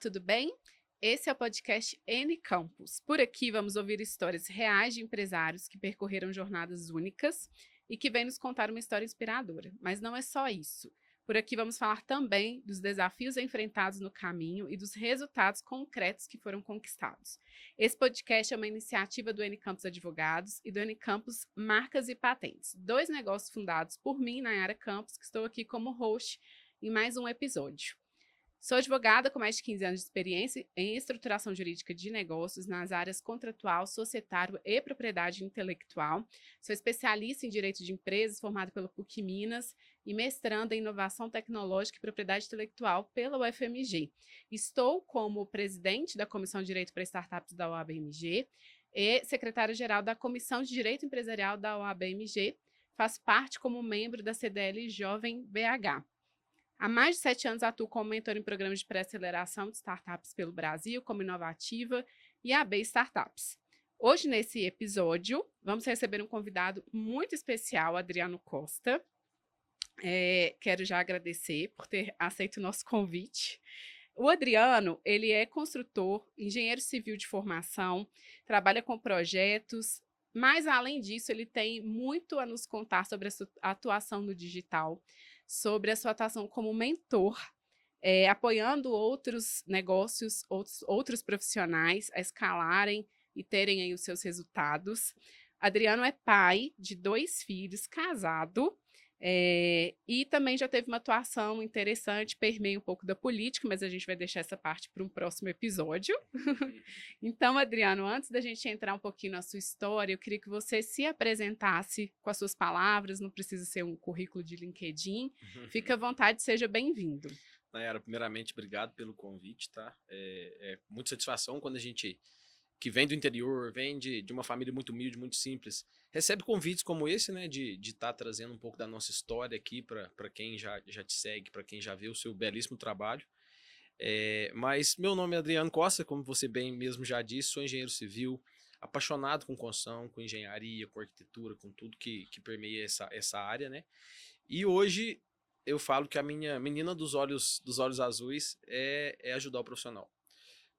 tudo bem? Esse é o podcast N Campus. Por aqui vamos ouvir histórias reais de empresários que percorreram jornadas únicas e que vêm nos contar uma história inspiradora. Mas não é só isso. Por aqui vamos falar também dos desafios enfrentados no caminho e dos resultados concretos que foram conquistados. Esse podcast é uma iniciativa do N Campus Advogados e do N Campus Marcas e Patentes, dois negócios fundados por mim, Nayara Campos, que estou aqui como host em mais um episódio. Sou advogada com mais de 15 anos de experiência em estruturação jurídica de negócios nas áreas contratual, societário e propriedade intelectual. Sou especialista em direito de empresas, formada pela PUC Minas e mestranda em inovação tecnológica e propriedade intelectual pela UFMG. Estou como presidente da Comissão de Direito para Startups da OAB-MG e secretária-geral da Comissão de Direito Empresarial da OAB-MG. Faço parte como membro da CDL Jovem BH. Há mais de 7 anos atuo como mentor em programas de pré-aceleração de startups pelo Brasil, como Inovativa e AB Startups. Hoje, nesse episódio, vamos receber um convidado muito especial, Adriano Costa. Quero já agradecer por ter aceito o nosso convite. O Adriano, ele é construtor, engenheiro civil de formação, trabalha com projetos, mas, além disso, ele tem muito a nos contar sobre a sua atuação no digital, sobre a sua atuação como mentor, apoiando outros negócios, outros profissionais a escalarem e terem aí os seus resultados. Adriano é pai de 2 filhos, casado, e também já teve uma atuação interessante, permeia um pouco da política, mas a gente vai deixar essa parte para um próximo episódio. Então, Adriano, antes da gente entrar um pouquinho na sua história, eu queria que você se apresentasse com as suas palavras, não precisa ser um currículo de LinkedIn. Fica à vontade, seja bem-vindo. Nayara, primeiramente, obrigado pelo convite, tá? É muita satisfação quando a gente, que vem do interior, vem de uma família muito humilde, muito simples, recebe convites como esse, né, de estar trazendo um pouco da nossa história aqui para quem já te segue, para quem já vê o seu belíssimo trabalho. Mas meu nome é Adriano Costa, como você bem mesmo já disse, sou engenheiro civil, apaixonado com construção, com engenharia, com arquitetura, com tudo que permeia essa área, né? E hoje eu falo que a minha menina dos olhos azuis é ajudar o profissional.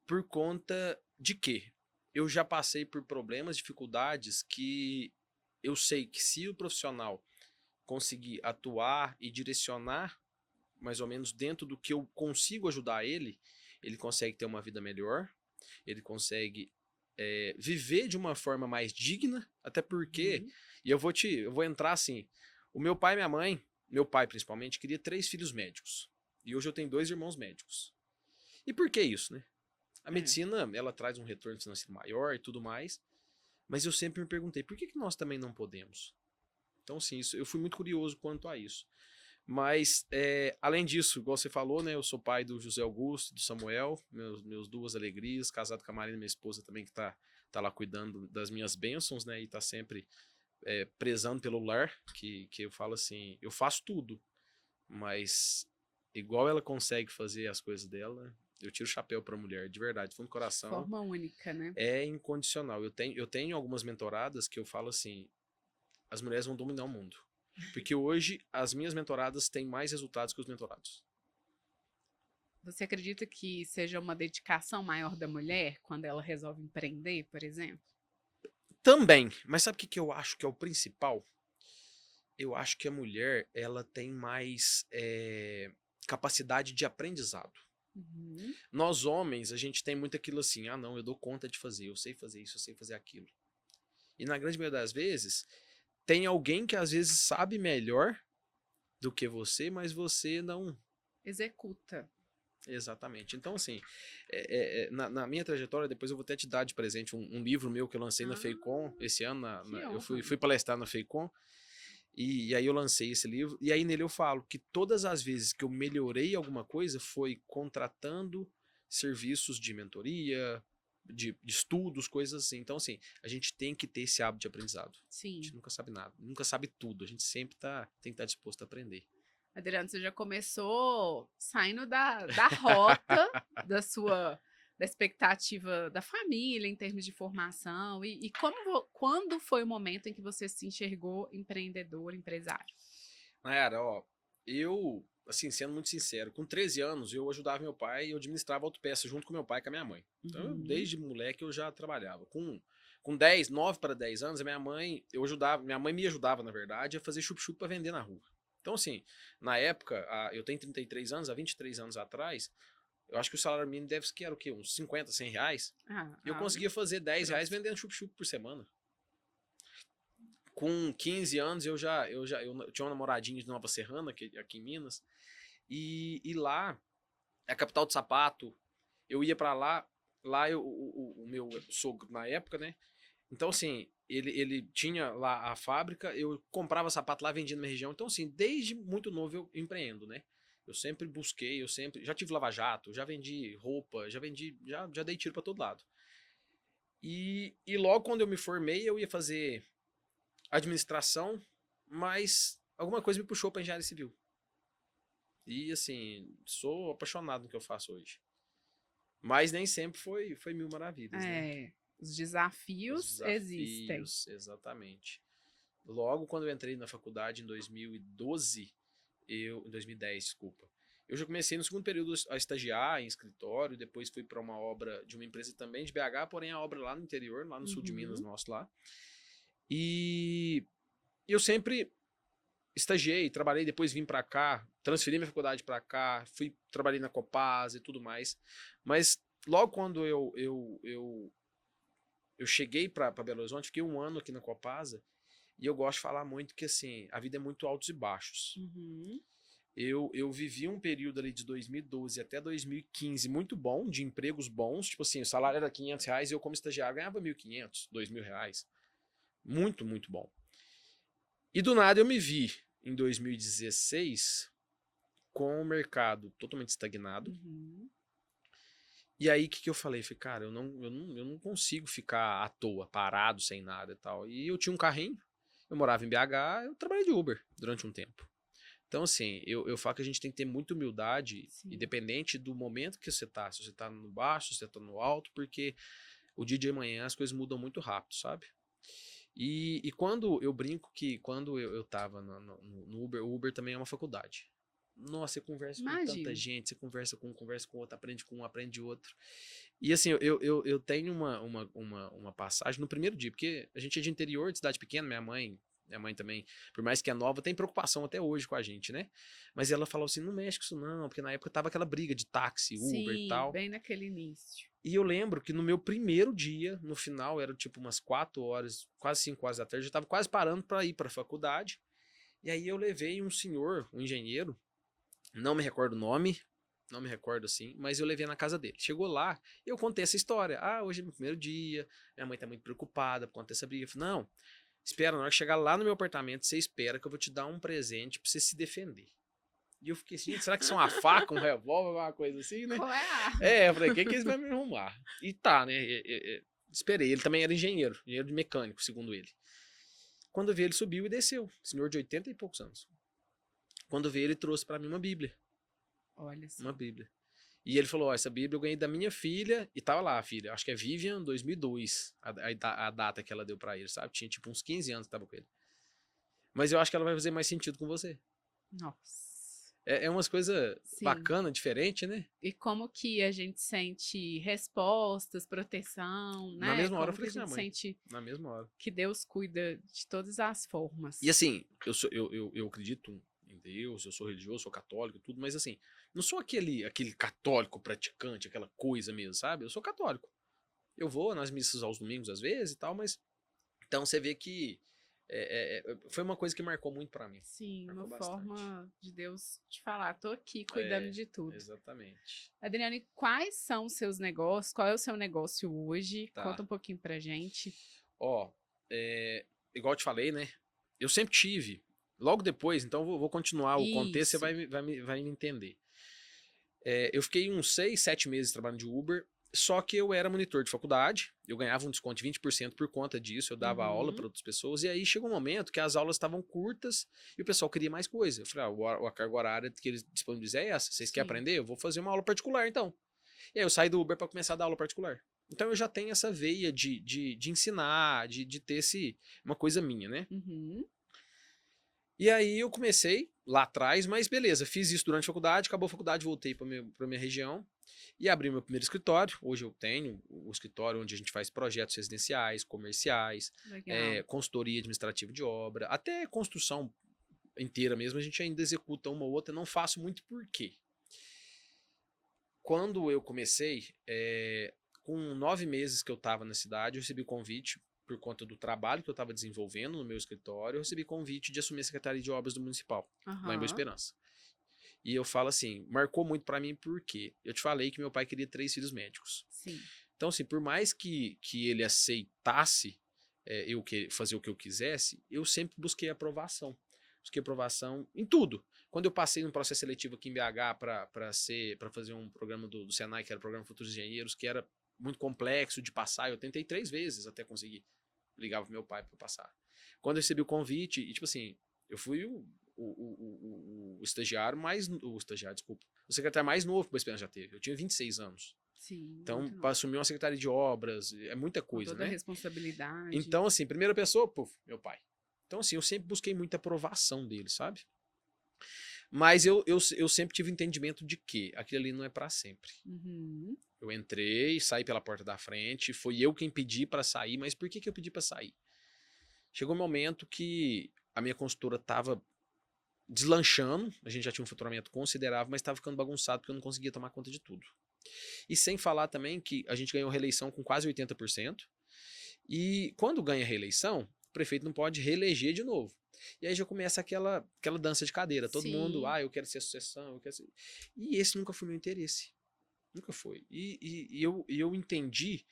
Por conta de quê? Eu já passei por problemas, dificuldades que eu sei que se o profissional conseguir atuar e direcionar mais ou menos dentro do que eu consigo ajudar ele consegue ter uma vida melhor, ele consegue viver de uma forma mais digna, até porque, e eu vou entrar assim, o meu pai e minha mãe, meu pai principalmente, queria 3 filhos médicos, e hoje eu tenho 2 irmãos médicos. E por que isso, né? A medicina, ela traz um retorno financeiro maior e tudo mais, mas eu sempre me perguntei, por que nós também não podemos? Então, sim, eu fui muito curioso quanto a isso. Mas, além disso, igual você falou, né, eu sou pai do José Augusto, do Samuel, meus 2 alegrias, casado com a Marina, minha esposa também, que tá lá cuidando das minhas bênçãos, né, e tá sempre prezando pelo lar, que eu falo assim, eu faço tudo, mas igual ela consegue fazer as coisas dela, eu tiro o chapéu pra mulher, de verdade, fundo do coração. Forma única, né? É incondicional. Eu tenho algumas mentoradas que eu falo assim, as mulheres vão dominar o mundo. Porque hoje as minhas mentoradas têm mais resultados que os mentorados. Você acredita que seja uma dedicação maior da mulher quando ela resolve empreender, por exemplo? Também, mas sabe o que eu acho que é o principal? Eu acho que a mulher, ela tem mais capacidade de aprendizado. Nós homens, a gente tem muito aquilo assim, ah não, eu dou conta de fazer, eu sei fazer isso, eu sei fazer aquilo. E na grande maioria das vezes, tem alguém que às vezes sabe melhor do que você, mas você não executa. Exatamente. Então, assim, na minha trajetória, depois eu vou até te dar de presente um livro meu que eu lancei na FEICOM esse ano. Eu fui palestrar na FEICOM e aí eu lancei esse livro. E aí nele eu falo que todas as vezes que eu melhorei alguma coisa foi contratando serviços de mentoria, de estudos, coisas assim. Então, assim, a gente tem que ter esse hábito de aprendizado. Sim. A gente nunca sabe nada, nunca sabe tudo. A gente sempre tem que estar disposto a aprender. Adriano, você já começou saindo da rota da expectativa da família em termos de formação e quando foi o momento em que você se enxergou empreendedor, empresário? Nayara, ó, eu assim, sendo muito sincero, com 13 anos eu ajudava meu pai e eu administrava autopeça junto com meu pai e com a minha mãe. Então, desde moleque eu já trabalhava. Com 10, 9 para 10 anos, a minha mãe, minha mãe me ajudava, na verdade, a fazer chup-chup para vender na rua. Então, assim, na época, eu tenho 33 anos, há 23 anos atrás, eu acho que o salário mínimo deve ser, era o quê? Uns 50, 100 reais. E eu conseguia fazer 10 reais vendendo chup-chup por semana. Com 15 anos, eu tinha uma namoradinha de Nova Serrana, aqui em Minas, e lá, é a capital do sapato, eu ia pra lá, o meu sogro na época, né? Então, assim, ele tinha lá a fábrica, eu comprava sapato lá, vendia na minha região. Então, assim, desde muito novo eu empreendo, né? Eu sempre busquei, já tive lava-jato, já vendi roupa, já dei tiro pra todo lado. E logo quando eu me formei, eu ia fazer administração, mas alguma coisa me puxou pra engenharia civil. E, assim, sou apaixonado no que eu faço hoje. Mas nem sempre foi mil maravilhas, né? Os desafios existem. Exatamente. Logo quando eu entrei na faculdade em 2012, em 2010, desculpa, eu já comecei no segundo período a estagiar em escritório, depois fui para uma obra de uma empresa também de BH, porém a obra lá no interior, lá no sul de Minas, nosso lá. E eu sempre estagiei, trabalhei, depois vim para cá, transferi minha faculdade para cá, trabalhei na Copasa e tudo mais. Mas logo quando eu cheguei para Belo Horizonte, fiquei um ano aqui na Copasa, e eu gosto de falar muito que, assim, a vida é muito altos e baixos. Eu vivi um período ali de 2012 até 2015 muito bom, de empregos bons, tipo assim, o salário era 500 reais e eu como estagiário ganhava 1.500, 2.000 reais. Muito, muito bom. E do nada eu me vi em 2016 com o mercado totalmente estagnado. E aí, o que eu falei? Falei, cara, eu não consigo ficar à toa, parado, sem nada e tal. E eu tinha um carrinho, eu morava em BH, eu trabalhei de Uber durante um tempo. Então, assim, eu falo que a gente tem que ter muita humildade, independente do momento que você tá. Se você tá no baixo, se você tá no alto, porque o dia de amanhã as coisas mudam muito rápido, sabe? E quando eu brinco que quando eu tava no Uber, o Uber também é uma faculdade. Nossa, você conversa com tanta gente, você conversa com outro, aprende com um, aprende outro. E assim, eu tenho uma passagem no primeiro dia, porque a gente é de interior, de cidade pequena, minha mãe também, por mais que é nova, tem preocupação até hoje com a gente, né? Mas ela falou assim, não mexe com isso não, porque na época tava aquela briga de táxi, Uber e tal. Bem naquele início. E eu lembro que no meu primeiro dia, no final, era tipo umas 4 horas, quase 5 horas da tarde, eu tava quase parando para ir para a faculdade. E aí eu levei um senhor, um engenheiro, não me recordo o nome, não me recordo assim, mas eu levei na casa dele. Chegou lá, eu contei essa história. Ah, hoje é meu primeiro dia, minha mãe tá muito preocupada por conta dessa briga. Eu falei, não, espera, na hora que chegar lá no meu apartamento, você espera que eu vou te dar um presente pra você se defender. E eu fiquei assim, gente, será que são uma faca, um revólver, alguma coisa assim, né? Qual é a arma? Eu falei, o que eles vão me arrumar? E tá, né? Esperei, ele também era engenheiro de mecânico, segundo ele. Quando eu vi, ele subiu e desceu, senhor de 80 e poucos anos. Quando eu vi, ele trouxe pra mim uma Bíblia. Olha só. Uma Bíblia. E ele falou, essa Bíblia eu ganhei da minha filha, e tava lá, a filha, acho que é Vivian 2002, a data que ela deu pra ele, sabe? Tinha tipo uns 15 anos que tava com ele. Mas eu acho que ela vai fazer mais sentido com você. Nossa. É umas coisas bacanas, diferentes, né? E como que a gente sente respostas, proteção, né? Na mesma hora eu como falei que a gente sente na mesma hora. que Deus cuida de todas as formas. E assim, eu acredito em Deus, eu sou religioso, sou católico, tudo, mas assim, não sou aquele católico praticante, aquela coisa mesmo, sabe? Eu sou católico. Eu vou nas missas aos domingos às vezes e tal, mas então você vê que foi uma coisa que marcou muito pra mim. Sim, marcou uma bastante. forma de Deus te falar, tô aqui cuidando de tudo. Exatamente. Adriane, quais são os seus negócios? Qual é o seu negócio hoje? Tá. Conta um pouquinho pra gente. Ó, igual eu te falei, né? Eu sempre tive. Logo depois, então vou continuar o contexto, você vai me entender. Eu fiquei uns 6, 7 meses trabalhando de Uber, só que eu era monitor de faculdade, eu ganhava um desconto de 20% por conta disso, eu dava aula para outras pessoas, e aí chegou um momento que as aulas estavam curtas e o pessoal queria mais coisa. Eu falei, a carga horária que eles disponibilizam é essa, vocês querem aprender? Eu vou fazer uma aula particular então. E aí eu saí do Uber para começar a dar aula particular. Então eu já tenho essa veia de ensinar, de ter uma coisa minha, né? Uhum. E aí eu comecei, lá atrás, mas beleza, fiz isso durante a faculdade, acabou a faculdade, voltei para minha região e abri meu primeiro escritório. Hoje eu tenho o escritório onde a gente faz projetos residenciais, comerciais, Legal. consultoria administrativa de obra, até construção inteira mesmo, a gente ainda executa uma ou outra, não faço muito por quê? Quando eu comecei, com 9 meses que eu estava na cidade, eu recebi convite por conta do trabalho que eu estava desenvolvendo no meu escritório, eu recebi convite de assumir a Secretaria de Obras do Municipal, lá em Boa Aham. Esperança. E eu falo assim, marcou muito para mim porque eu te falei que meu pai queria 3 filhos médicos. Sim. Então, assim, por mais que ele aceitasse eu fazer o que eu quisesse, eu sempre busquei aprovação. Busquei aprovação em tudo. Quando eu passei num processo seletivo aqui em BH para fazer um programa do Senai, que era o Programa Futuros Engenheiros, que era muito complexo de passar, eu tentei 3 vezes até conseguir. Ligava pro meu pai para passar. Quando eu recebi o convite, e tipo assim, eu fui o estagiário mais. O estagiário, desculpa. O secretário mais novo que o Esperança já teve. Eu tinha 26 anos. Sim, Então, muito para novo. assumir uma secretaria de obras, é muita Com coisa, toda a né? responsabilidade. Então, assim, primeira pessoa, puf, meu pai. Então, assim, eu sempre busquei muita aprovação dele, sabe? Mas eu sempre tive entendimento de que aquilo ali não é para sempre. Uhum. Eu entrei, saí pela porta da frente, foi eu quem pedi para sair, mas por que eu pedi para sair? Chegou um momento que a minha consultora estava deslanchando, a gente já tinha um faturamento considerável, mas estava ficando bagunçado porque eu não conseguia tomar conta de tudo. E sem falar também que a gente ganhou reeleição com quase 80%, e quando ganha reeleição, o prefeito não pode reeleger de novo. E aí já começa aquela dança de cadeira. Todo mundo, Sim. eu quero ser sucessão, eu quero ser... E esse nunca foi meu interesse. Nunca foi. E eu entendi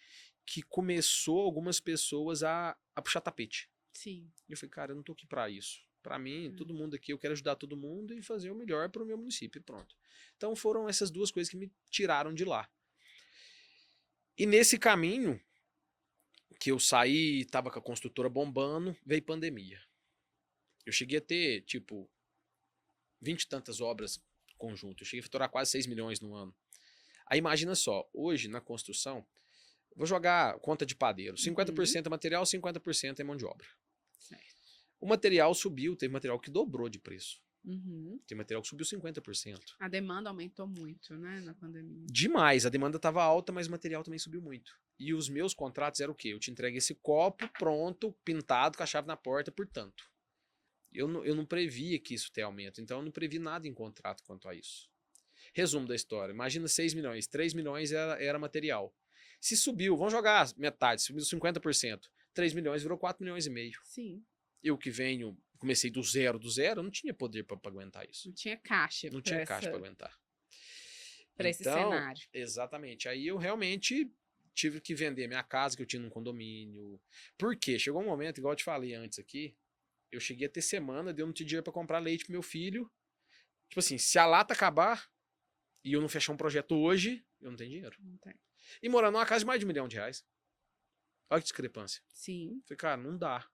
que começou algumas pessoas a puxar tapete. Sim. E eu falei, cara, eu não tô aqui pra isso. Pra mim, Hum. todo mundo aqui, eu quero ajudar todo mundo e fazer o melhor pro meu município. Pronto. Então foram essas duas coisas que me tiraram de lá. E nesse caminho que eu saí, tava com a construtora bombando, veio pandemia. Eu cheguei a ter, tipo, 20 e tantas obras conjuntas. Eu cheguei a faturar quase 6 milhões no ano. Aí imagina só, hoje na construção, vou jogar conta de padeiro. Uhum. 50% é material, 50% é mão de obra. Certo. O material subiu, teve material que dobrou de preço. Uhum. Tem material que subiu 50%. A demanda aumentou muito, né, na pandemia. Demais, a demanda estava alta, mas o material também subiu muito. E os meus contratos eram o quê? Eu te entrego esse copo pronto, pintado, com a chave na porta, portanto. Eu não previa que isso teria aumento, então eu não previ nada em contrato quanto a isso. Resumo da história, imagina 6 milhões, 3 milhões era material. Se subiu, vamos jogar metade, subiu 50%, 3 milhões virou 4 milhões e meio. Sim. Eu que venho, comecei do zero, eu não tinha poder para aguentar isso. Não tinha caixa Não para tinha caixa para aguentar. esse Então, cenário. exatamente. Aí eu realmente tive que vender minha casa que eu tinha num condomínio. Por quê? Chegou um momento, igual eu te falei antes aqui, eu cheguei a ter semana de eu não ter dinheiro para comprar leite pro meu filho. Tipo assim, se a lata acabar e eu não fechar um projeto hoje, eu não tenho dinheiro. Não tem. E morar numa casa de mais de R$ 1 milhão. Olha que discrepância. Sim. Falei, cara, não dá.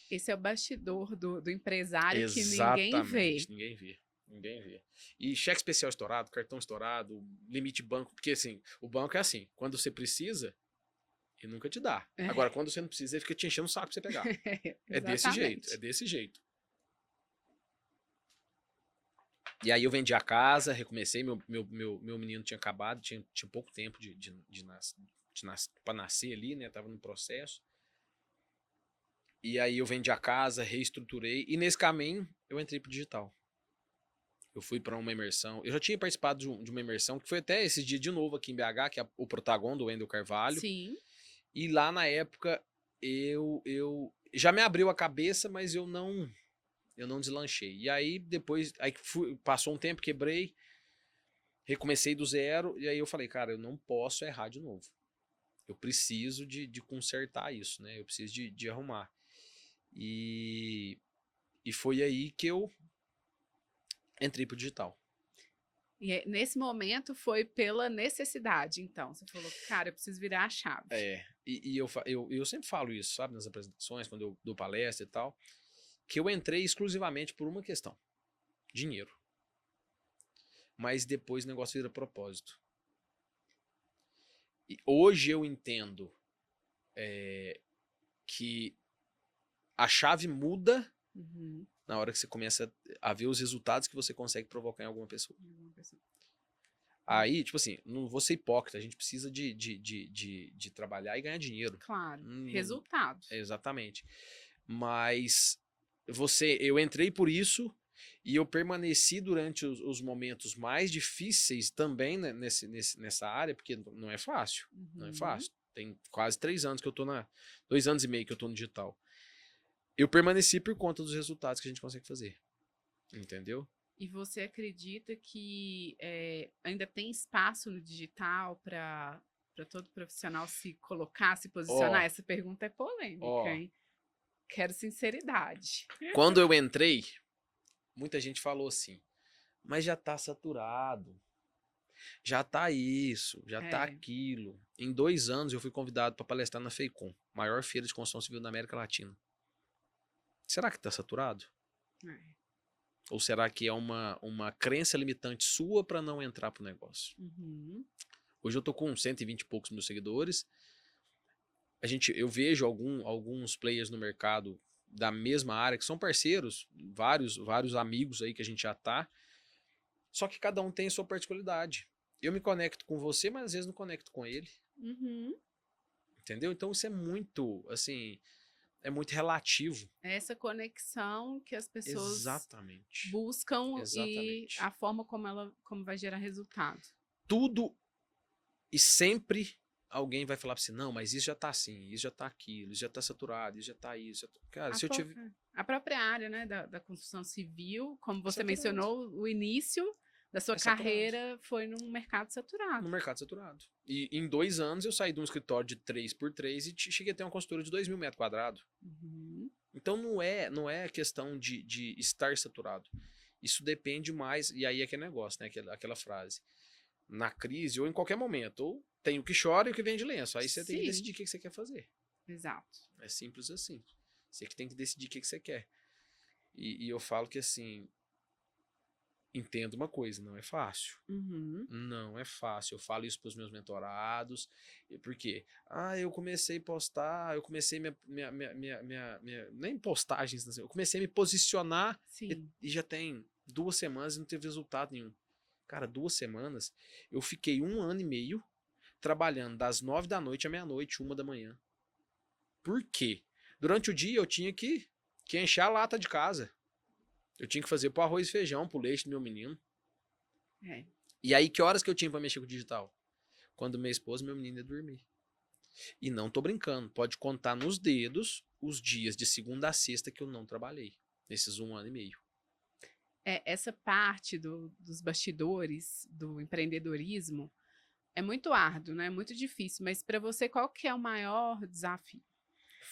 Esse é o bastidor do empresário que ninguém vê. Exatamente, ninguém vê. Ninguém vê. E cheque especial estourado, cartão estourado, limite banco, porque assim, o banco é assim, quando você precisa, ele nunca te dá. Agora, quando você não precisa, ele fica te enchendo o saco pra você pegar. É desse jeito, é Exatamente. desse jeito. E aí eu vendi a casa, recomecei, meu menino tinha acabado, tinha pouco tempo pra nascer ali, né? Tava no processo. E aí eu vendi a casa, reestruturei, e nesse caminho eu entrei pro digital. Eu fui para uma imersão. Eu já tinha participado de uma imersão, que foi até esse dia de novo aqui em BH, que é o Protagon do Wendel Carvalho. Sim. E lá na época eu já me abriu a cabeça, mas eu não deslanchei. E aí depois passou um tempo, quebrei, recomecei do zero, e aí eu falei, cara, eu não posso errar de novo. Eu preciso de consertar isso, né? Eu preciso de arrumar. E foi aí que eu entrei pro digital. E nesse momento foi pela necessidade, então. Você falou, cara, eu preciso virar a chave. E eu sempre falo isso, sabe, nas apresentações, quando eu dou palestra e tal, que eu entrei exclusivamente por uma questão: dinheiro. Mas depois o negócio vira propósito. E hoje eu entendo que a chave muda Uhum. Na hora que você começa a ver os resultados que você consegue provocar em alguma pessoa. Aí, tipo assim, não vou ser hipócrita, a gente precisa de trabalhar e ganhar dinheiro. Claro, Não- resultado. exatamente. Mas eu entrei por isso e eu permaneci durante os momentos mais difíceis também, né, nessa área, porque não é fácil. Não é Uhum. fácil. Tem quase 3 anos que eu tô 2 anos e meio que eu tô no digital. Eu permaneci por conta dos resultados que a gente consegue fazer. Entendeu? E você acredita que ainda tem espaço no digital para todo profissional se colocar, se posicionar? Ó, Essa pergunta é polêmica, ó. hein? Quero sinceridade. Quando eu entrei, muita gente falou assim, mas já tá saturado. Já tá isso, já tá É, aquilo. Em 2 anos eu fui convidado para palestrar na FEICOM, maior feira de construção civil da América Latina. Será que tá saturado? é. Ou será que é uma crença limitante sua para não entrar pro negócio? Uhum. Hoje eu tô com 120 e poucos mil seguidores. Eu vejo alguns players no mercado da mesma área que são parceiros, vários amigos aí que a gente já tá. Só que cada um tem a sua particularidade. Eu me conecto com você, mas às vezes não conecto com ele. Uhum. Entendeu? Então isso é muito, assim, é muito relativo. É essa conexão que as pessoas Exatamente. buscam e Exatamente. a forma como vai gerar resultado. Tudo e sempre alguém vai falar pra você, não, mas isso já tá assim, isso já tá aquilo, isso já tá saturado, isso já tá isso. Cara, A, se eu pró- tive. a própria área, né, da construção civil, como É você saturado. mencionou, o início da sua É saturado. carreira foi num mercado saturado. No mercado saturado. E em 2 anos eu saí de um escritório de 3x3 e cheguei a ter uma construtora de 2.000 metros quadrados. Uhum. Então não é questão de estar saturado. Isso depende mais, e aí é aquele negócio, né? Aquela frase. Na crise ou em qualquer momento. Ou tem o que chora e o que vem de lenço. Aí você tem que Sim, decidir o que você quer fazer. exato. É simples assim. Você que tem que decidir o que você quer. E eu falo que assim, entenda uma coisa, não é fácil. Uhum. Não é fácil. Eu falo isso para os meus mentorados. Por quê? Eu comecei a postar, eu comecei nem postagens, assim, eu comecei a me posicionar Sim. e já tem 2 semanas e não teve resultado nenhum. Cara, 2 semanas, eu fiquei 1 ano e meio trabalhando das 9 da noite à meia-noite, 1 da manhã. Por quê? Durante o dia eu tinha que encher a lata de casa. Eu tinha que fazer pro arroz e feijão, pro leite do meu menino. É. E aí, que horas que eu tinha pra mexer com o digital? Quando minha esposa e meu menino ia dormir. E não tô brincando, pode contar nos dedos os dias de segunda a sexta que eu não trabalhei. Nesses 1 ano e meio. Essa parte dos bastidores do empreendedorismo é muito árduo, né? É muito difícil. Mas para você, qual que é o maior desafio?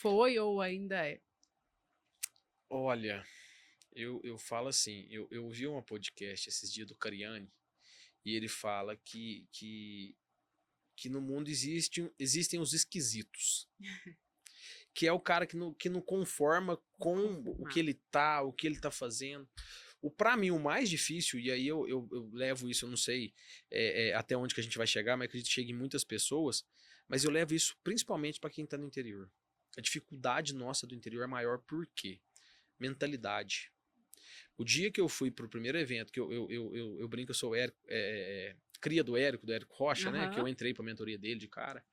Foi ou ainda é? Olha, eu falo assim, eu ouvi uma podcast esses dias do Cariani, e ele fala que no mundo existem os esquisitos. Que é o cara que não conforma com o que Conformado. ele tá fazendo. Para mim, o mais difícil, e aí eu levo isso, eu não sei até onde que a gente vai chegar, mas acredito que chegue em muitas pessoas, mas eu levo isso principalmente para quem tá no interior. A dificuldade nossa do interior é maior por quê? Mentalidade. O dia que eu fui pro primeiro evento, que eu brinco, eu sou cria do Érico Rocha, né? Que eu Aham. entrei pra mentoria dele de cara.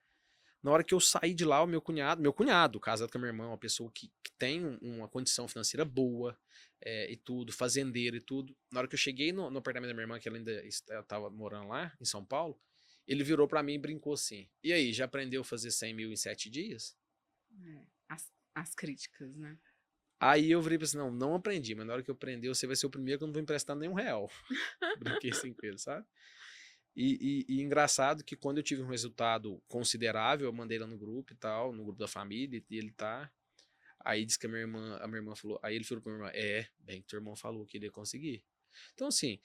Na hora que eu saí de lá, o meu cunhado, casado com a minha irmã, uma pessoa que tem uma condição financeira boa e tudo, fazendeiro e tudo. Na hora que eu cheguei no apartamento da minha irmã, que ela ainda estava morando lá, em São Paulo, ele virou pra mim e brincou assim: E aí, já aprendeu a fazer 100 mil em 7 dias? É. As críticas, né? Aí eu virei pra assim: não aprendi, mas na hora que eu aprender, você vai ser o primeiro que eu não vou emprestar nenhum real. Brinquei assim com ele, sabe? E engraçado que quando eu tive um resultado considerável, eu mandei lá no grupo e tal, no grupo da família, e ele tá. Aí disse que a minha irmã falou, aí ele falou pra minha irmã, bem que teu irmão falou que ele ia conseguir. Então, assim,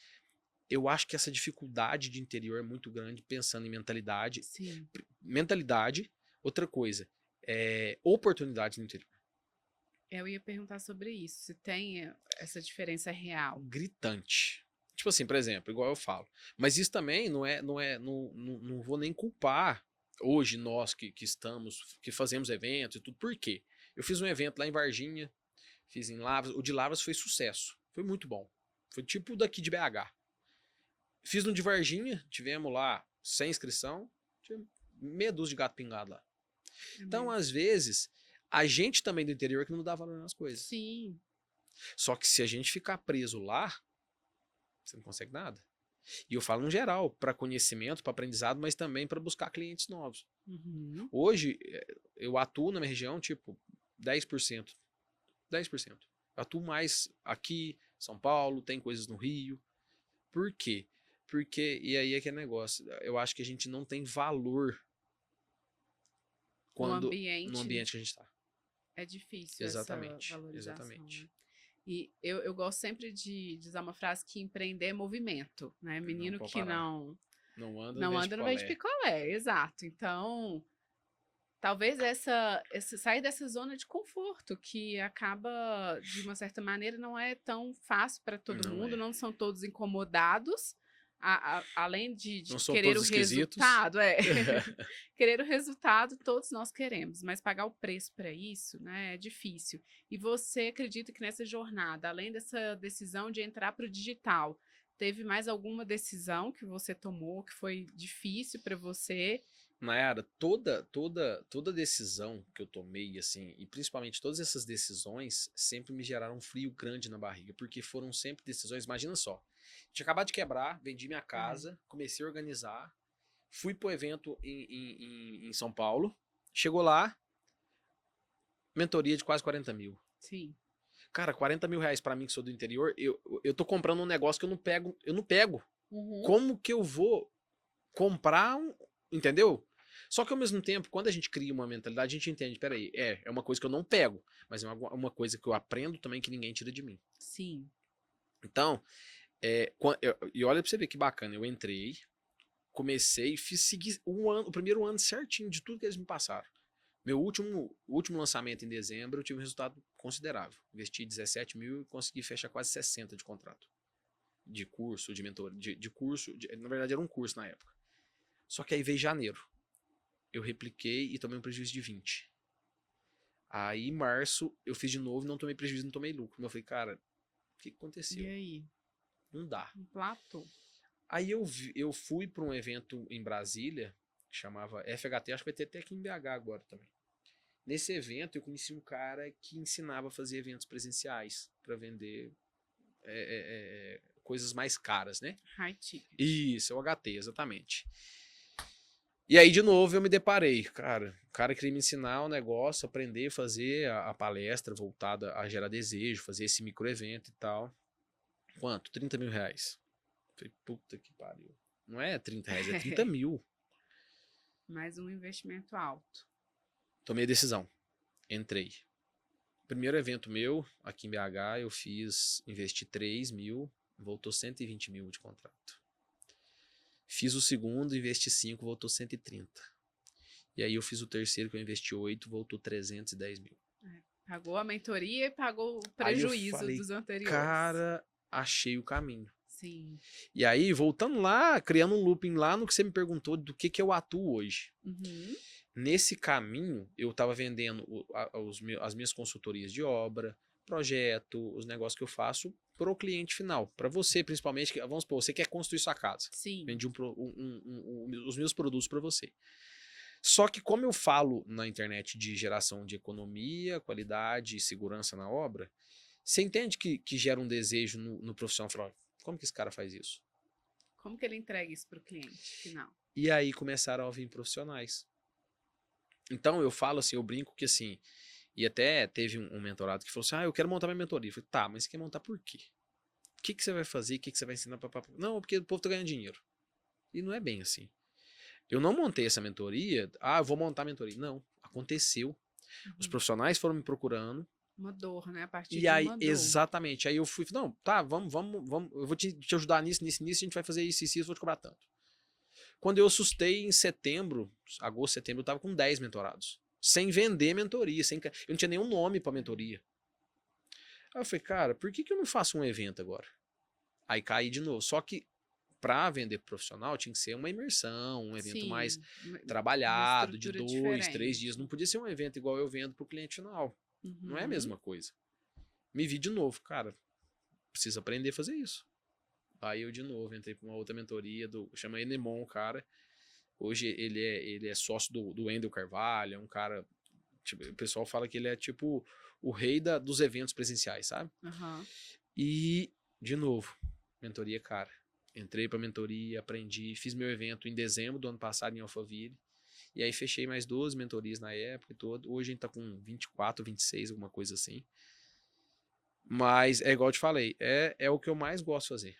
eu acho que essa dificuldade de interior é muito grande, pensando em mentalidade. Sim. Mentalidade, outra coisa, oportunidade no interior. Eu ia perguntar sobre isso, se tem essa diferença real. Gritante. Tipo assim, por exemplo, igual eu falo. Mas isso também não vou nem culpar hoje nós que estamos, que fazemos eventos e tudo. Por quê? Eu fiz um evento lá em Varginha, fiz em Lavras. O de Lavras foi sucesso. Foi muito bom. Foi tipo daqui de BH. Fiz no de Varginha, tivemos lá 100 inscrição, tinha meia dúzia de gato pingado lá. É Então, mesmo. às vezes, a gente também do interior que não dá valor nas coisas. Sim. Só que se a gente ficar preso lá, você não consegue nada. E eu falo no geral, para conhecimento, para aprendizado, mas também para buscar clientes novos. Uhum. Hoje, eu atuo na minha região, tipo, 10%. 10%. Eu atuo mais aqui, São Paulo, tem coisas no Rio. Por quê? Porque, e aí é que é negócio, eu acho que a gente não tem valor No quando no ambiente ambiente que a gente está. é difícil essa Exatamente, valorização, né? exatamente. E eu gosto sempre de usar uma frase que empreender é movimento, né? Não Menino pode que parar. não Não anda, não não vende anda não vende picolé. picolé, exato. Então, talvez sair dessa zona de conforto, que acaba, de uma certa maneira, não é tão fácil para todo Não mundo, é. não são todos incomodados, além de Não são querer o todos esquisitos. resultado, querer o resultado, todos nós queremos, mas pagar o preço para isso, né, é difícil. E você acredita que nessa jornada, além dessa decisão de entrar para o digital, teve mais alguma decisão que você tomou que foi difícil para você? Nayara, toda decisão que eu tomei, assim, e principalmente todas essas decisões, sempre me geraram um frio grande na barriga, porque foram sempre decisões, imagina só, tinha acabado de quebrar, vendi minha casa, comecei a organizar, fui pro evento em São Paulo, chegou lá, mentoria de quase 40 mil. Sim. Cara, 40 mil reais pra mim que sou do interior, eu tô comprando um negócio que eu não pego. Uhum. Como que eu vou comprar um, entendeu? Só que ao mesmo tempo, quando a gente cria uma mentalidade, a gente entende, peraí, é uma coisa que eu não pego, mas é uma coisa que eu aprendo também que ninguém tira de mim. Sim. Então, e olha pra você ver que bacana, eu entrei, comecei, segui o primeiro ano certinho de tudo que eles me passaram. Meu último lançamento em dezembro, eu tive um resultado considerável. Investi 17 mil e consegui fechar quase 60 de contrato. De curso, de mentor, de curso, na verdade era um curso na época. Só que aí veio janeiro. Eu repliquei e tomei um prejuízo de 20. Aí em março eu fiz de novo, não tomei prejuízo, não tomei lucro. Eu falei, cara, o que E aconteceu? aí? Não dá. Um platô. Aí eu fui para um evento em Brasília, que chamava FHT, acho que vai ter até aqui em BH agora também. Nesse evento eu conheci um cara que ensinava a fazer eventos presenciais para vender coisas mais caras, né? High ticket. Isso, é o HT, exatamente. E aí, de novo, eu me deparei, cara, o cara queria me ensinar o negócio, aprender a fazer a palestra voltada a gerar desejo, fazer esse microevento e tal. Quanto? 30 mil reais. Falei, puta que pariu. Não é 30 reais, é 30 mil. Mais um investimento alto. Tomei a decisão. Entrei. Primeiro evento meu, aqui em BH, eu investi 3 mil, voltou 120 mil de contrato. Fiz o segundo, investi 5, voltou 130. E aí eu fiz o terceiro, que eu investi 8, voltou 310 mil. Pagou a mentoria e pagou o Aí eu prejuízo falei, dos anteriores. cara, achei o caminho. Sim. E aí, voltando lá, criando um looping lá no que você me perguntou do que eu atuo hoje. Uhum. Nesse caminho, eu estava vendendo as minhas consultorias de obra, projeto, os negócios que eu faço para o cliente final. Para você, principalmente, vamos supor, você quer construir sua casa. Sim. Vendi os meus produtos para você. Só que como eu falo na internet de geração de economia, qualidade e segurança na obra, você entende que gera um desejo no profissional falar, como que esse cara faz isso? Como que ele entrega isso para o cliente final? E aí começaram a vir profissionais. Então eu falo assim, eu brinco que assim, e até teve um mentorado que falou assim, eu quero montar minha mentoria. Eu falei, tá, mas você quer montar por quê? O que você vai fazer? O que você vai ensinar? Não, porque o povo tá ganhando dinheiro. E não é bem assim. Eu não montei essa mentoria, eu vou montar a mentoria. Não, aconteceu. Uhum. Os profissionais foram me procurando. Uma dor, né? A partir E de aí, uma dor. exatamente. Aí eu fui, não, tá, vamos, eu vou te ajudar nisso, a gente vai fazer isso, eu vou te cobrar tanto. Quando eu assustei em setembro, agosto, setembro, eu tava com 10 mentorados. Sem vender mentoria, eu não tinha nenhum nome pra mentoria. Aí eu falei, cara, por que eu não faço um evento agora? Aí caí de novo. Só que pra vender profissional tinha que ser uma imersão, um evento mais trabalhado, de 2, 3 dias. Não podia ser um evento igual eu vendo pro cliente final. Não é a mesma coisa. me vi de novo, cara, preciso aprender a fazer isso. Aí eu de novo entrei para uma outra mentoria, chama Enemon, cara. Hoje ele é sócio do Wendel Carvalho, é um cara, tipo, o pessoal fala que ele é tipo o rei dos eventos presenciais, sabe? Aham. E, de novo, mentoria, cara. Entrei pra mentoria, aprendi, fiz meu evento em dezembro do ano passado em Alphaville. E aí fechei mais 12 mentorias na época e todo. Hoje a gente tá com 24, 26, alguma coisa assim. Mas é igual eu te falei, é o que eu mais gosto de fazer.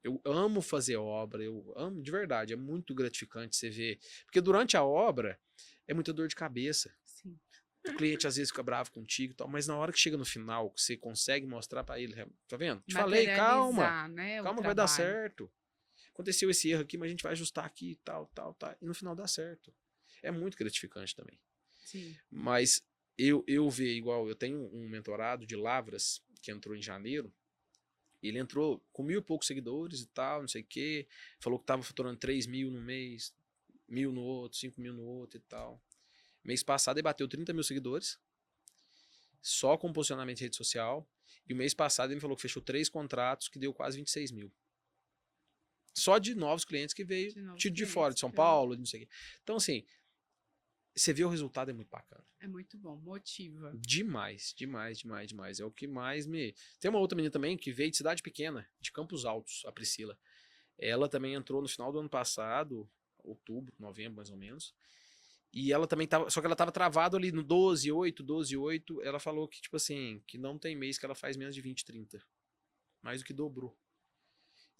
Eu amo fazer obra, eu amo de verdade, é muito gratificante você ver. Porque durante a obra é muita dor de cabeça. Sim. O cliente às vezes fica bravo contigo e tal, mas na hora que chega no final, que você consegue mostrar pra ele, tá vendo? Te falei, calma, Materializar, né, o calma, vai dar trabalho. certo. Aconteceu esse erro aqui, mas a gente vai ajustar aqui e tal, tal, tal. E no final dá certo. É muito gratificante também. Sim. Mas eu vejo igual, eu tenho um mentorado de Lavras, que entrou em janeiro. Ele entrou com 1.000 e poucos seguidores e tal, não sei o quê. Falou que tava faturando 3 mil no mês, 1.000 no outro, 5 mil no outro e tal. Mês passado ele bateu 30 mil seguidores, só com posicionamento em rede social. E o mês passado ele me falou que fechou 3 contratos, que deu quase 26 mil. Só de novos clientes que veio De novos de fora, clientes. de São Então, Paulo, de não sei o quê. Então, assim, você vê o resultado, é muito bacana. é muito bom, motiva. Demais, demais, demais, demais. É o que mais me. Tem uma outra menina também que veio de cidade pequena, de Campos Altos, a Priscila. Ela também entrou no final do ano passado, outubro, novembro mais ou menos. E ela também tava. Só que ela tava travada ali no 12,8, 12,8. Ela falou que, tipo assim, que não tem mês que ela faz menos de 20, 30. Mais do que dobrou.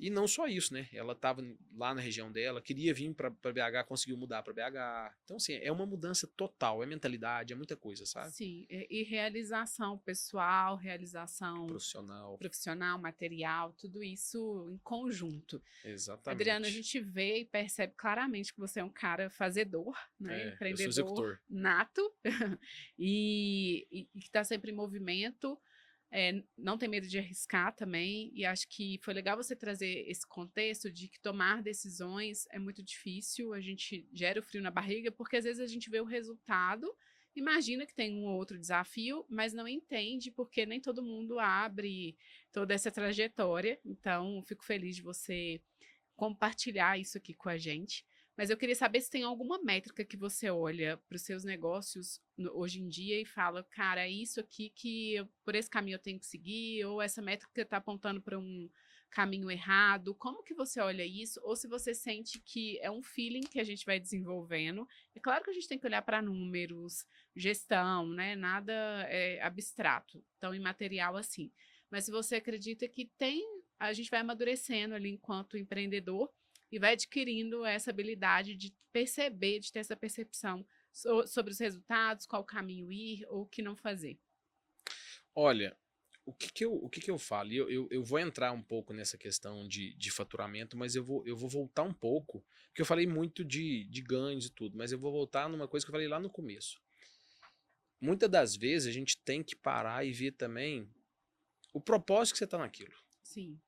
E não só isso, né? Ela estava lá na região dela, queria vir para BH, conseguiu mudar para BH. Então, assim, é uma mudança total, é mentalidade, é muita coisa, sabe? Sim, e realização pessoal, realização Profissional. profissional, material, tudo isso em conjunto. Adriana, a Exatamente. gente vê e percebe claramente que você é um cara fazedor, né? É, eu sou Empreendedor executor. nato e que está sempre em movimento. Não tem medo de arriscar também, e acho que foi legal você trazer esse contexto de que tomar decisões é muito difícil, a gente gera o frio na barriga, porque às vezes a gente vê o resultado, imagina que tem um ou outro desafio, mas não entende, porque nem todo mundo abre toda essa trajetória, então fico feliz de você compartilhar isso aqui com a gente. Mas eu queria saber se tem alguma métrica que você olha para os seus negócios hoje em dia e fala, cara, é isso aqui que por esse caminho eu tenho que seguir, ou essa métrica está apontando para um caminho errado. Como que você olha isso? Ou se você sente que é um feeling que a gente vai desenvolvendo. É claro que a gente tem que olhar para números, gestão, né? Nada abstrato, tão imaterial assim. Mas se você acredita que a gente vai amadurecendo ali enquanto empreendedor e vai adquirindo essa habilidade de perceber, de ter essa percepção sobre os resultados, qual caminho ir ou o que não fazer. Olha, o que que eu falo? Eu vou entrar um pouco nessa questão de faturamento, mas eu vou voltar um pouco, porque eu falei muito de ganhos e tudo, mas eu vou voltar numa coisa que eu falei lá no começo. Muitas das vezes a gente tem que parar e ver também o propósito que você tá naquilo. Sim.